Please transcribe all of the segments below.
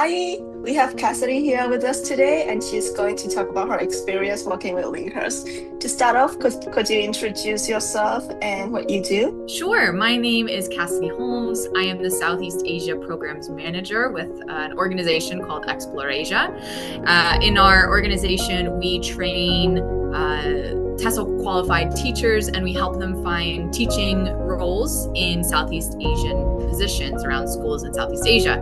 Hi, we have Cassidy here with us today, and she's going to talk about her experience working with Linkers. To start off, could you introduce yourself and what you do? Sure. My name is Cassidy Holmes. I am the Southeast Asia Programs Manager with an organization called Explorasia. In our organization, we train TESOL qualified teachers and we help them find teaching roles in Southeast Asian positions around schools in Southeast Asia.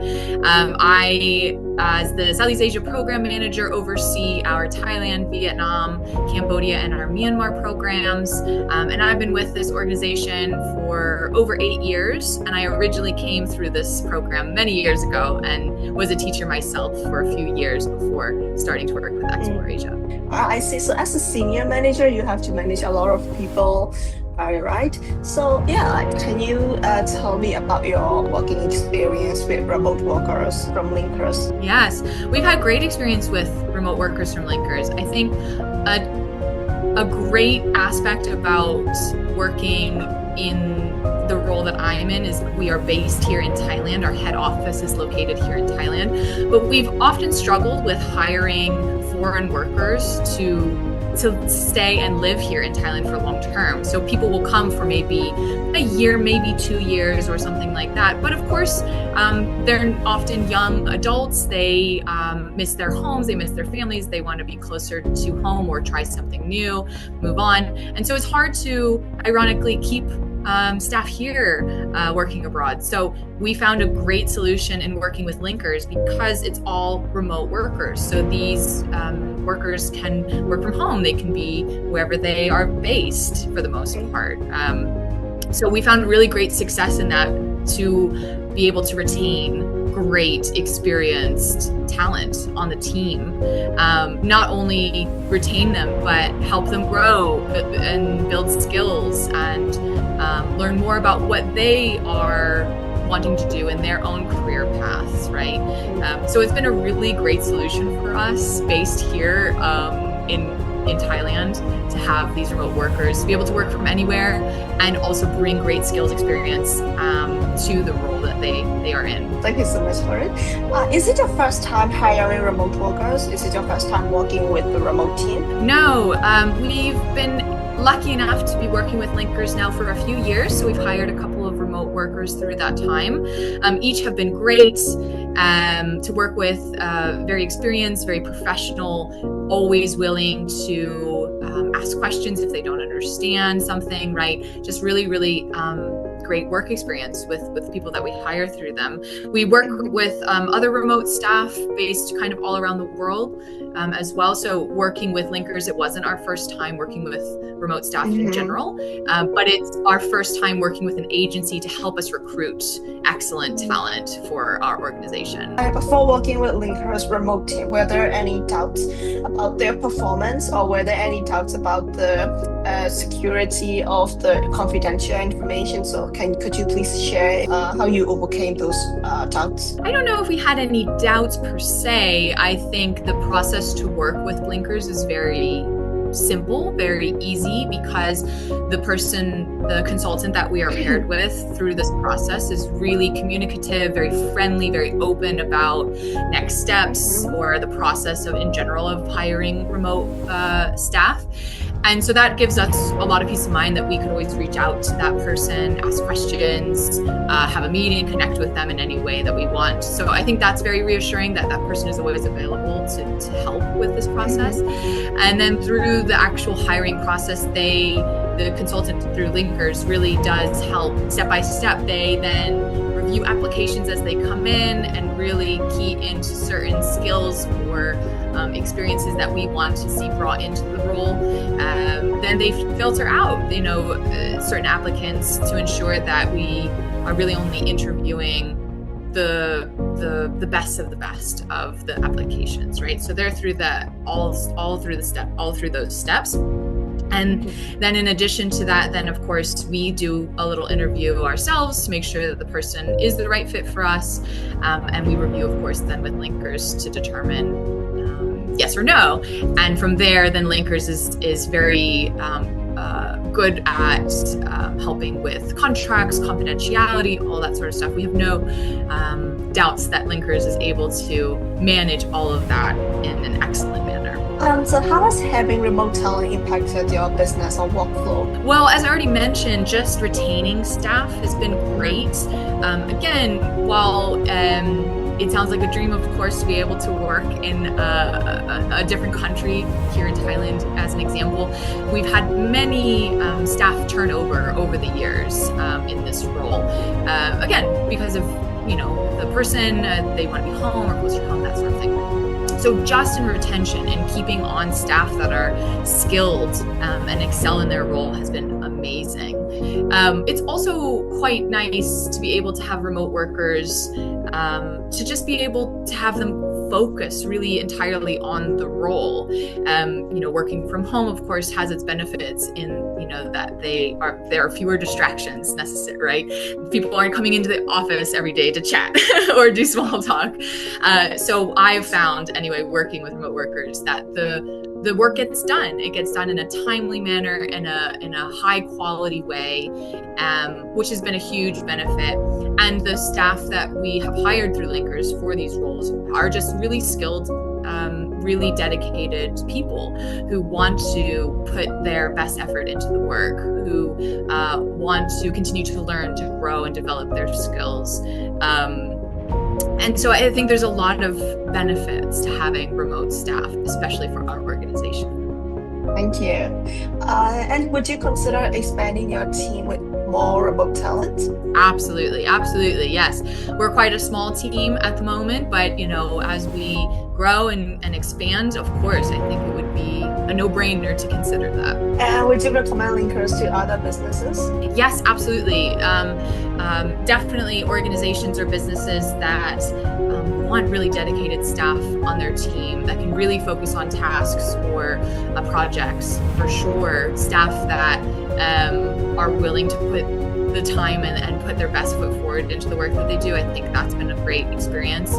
I, as the Southeast Asia Program Manager, oversee our Thailand, Vietnam, Cambodia, and our Myanmar programs. And I've been with this organization for over 8 years. And I originally came through this program many years ago and was a teacher myself for a few years before starting to work with Explorasia. I see. So as a senior manager, you have to manage a lot of people, right? So yeah, can you tell me about your working experience with remote workers from Linkers? Yes, we've had great experience with remote workers from Linkers. I think a great aspect about working in the role that I'm in is we are based here in Thailand. Our head office is located here in Thailand, but we've often struggled with hiring foreign workers to stay and live here in Thailand for long term. So people will come for maybe a year, maybe 2 years or something like that. But of course, they're often young adults. They miss their homes, they miss their families, they want to be closer to home or try something new, move on. And so it's hard to ironically keep staff here working abroad. So we found a great solution in working with Linkers because it's all remote workers. So these workers can work from home. They can be wherever they are based for the most part. So we found really great success in that to be able to retain great experienced talent on the team, not only retain them, but help them grow and build skills and learn more about what they are wanting to do in their own career paths, right? So it's been a really great solution for us based here in Thailand to have these remote workers be able to work from anywhere and also bring great skills experience to the role that they are in. Thank you so much for it. Is it your first time hiring remote workers? Is it your first time working with the remote team? No, we've been lucky enough to be working with Linkers now for a few years. So we've hired a couple of remote workers through that time. Each have been great to work with, very experienced, very professional, always willing to ask questions if they don't understand something, right? Just really, really great work experience with people that we hire through them. We work with other remote staff based kind of all around the world as well. So working with Linkers, it wasn't our first time working with remote staff in general, but it's our first time working with an agency to help us recruit excellent talent for our organization. Before working with Linkers remote team, were there any doubts about their performance, or were there any doubts about the security of the confidential information? So could you please share how you overcame those doubts? I don't know if we had any doubts per se. I think the process to work with Linkers is very simple, very easy, because the consultant that we are paired with through this process is really communicative, very friendly, very open about next steps or the process in general of hiring remote staff. And so that gives us a lot of peace of mind that we could always reach out to that person, ask questions, have a meeting, connect with them in any way that we want. So I think that's very reassuring that that person is always available to help with this process. And then through the actual hiring process, the consultant through Linkers really does help step by step. They then review applications as they come in and really key into certain skills or experiences that we want to see brought into the role. Then they filter out, certain applicants to ensure that we are really only interviewing the best of the best of the applications, right? So they're through all through those steps. And then in addition to that, then of course we do a little interview ourselves to make sure that the person is the right fit for us. And we review, of course, then with Linkers to determine yes or no. And from there, then Linkers is very good at helping with contracts, confidentiality, all that sort of stuff. We have no doubts that Linkers is able to manage all of that in an excellent manner. So how has having remote talent impacted your business or workflow? Well, as I already mentioned, just retaining staff has been great. Again, while it sounds like a dream, of course, to be able to work in a different country, here in Thailand, as an example, we've had many staff turnover over the years in this role. Again, because of the person, they want to be home or closer to home, that sort of thing. So just in retention and keeping on staff that are skilled and excel in their role has been amazing. It's also quite nice to be able to have remote workers, to just be able to have them focus really entirely on the role. Working from home, of course, has its benefits in that there are fewer distractions necessary, right? People aren't coming into the office every day to chat or do small talk. So I've found, anyway, working with remote workers, that the work gets done. It gets done in a timely manner, in a high quality way, which has been a huge benefit. And the staff that we have hired through Linkers for these roles are just really skilled, really dedicated people who want to put their best effort into the work, who want to continue to learn, to grow, and develop their skills. And so I think there's a lot of benefits to having remote staff, especially for our organization. Thank you. And would you consider expanding your team with more remote talent? Absolutely, yes. We're quite a small team at the moment, but as we grow and expand, of course, I think it would be a no-brainer to consider that. And would you recommend Linkers to other businesses? Yes, absolutely. Definitely organizations or businesses that want really dedicated staff on their team that can really focus on tasks or projects, for sure. Staff that are willing to put the time and put their best foot forward into the work that they do. I think that's been a great experience.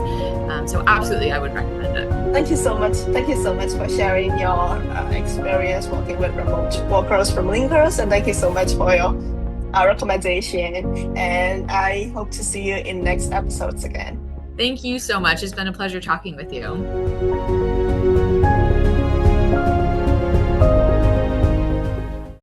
So absolutely, I would recommend it. Thank you so much. Thank you so much for sharing your experience working with remote workers from Linkers, and thank you so much for your recommendation. And I hope to see you in next episodes again. Thank you so much. It's been a pleasure talking with you.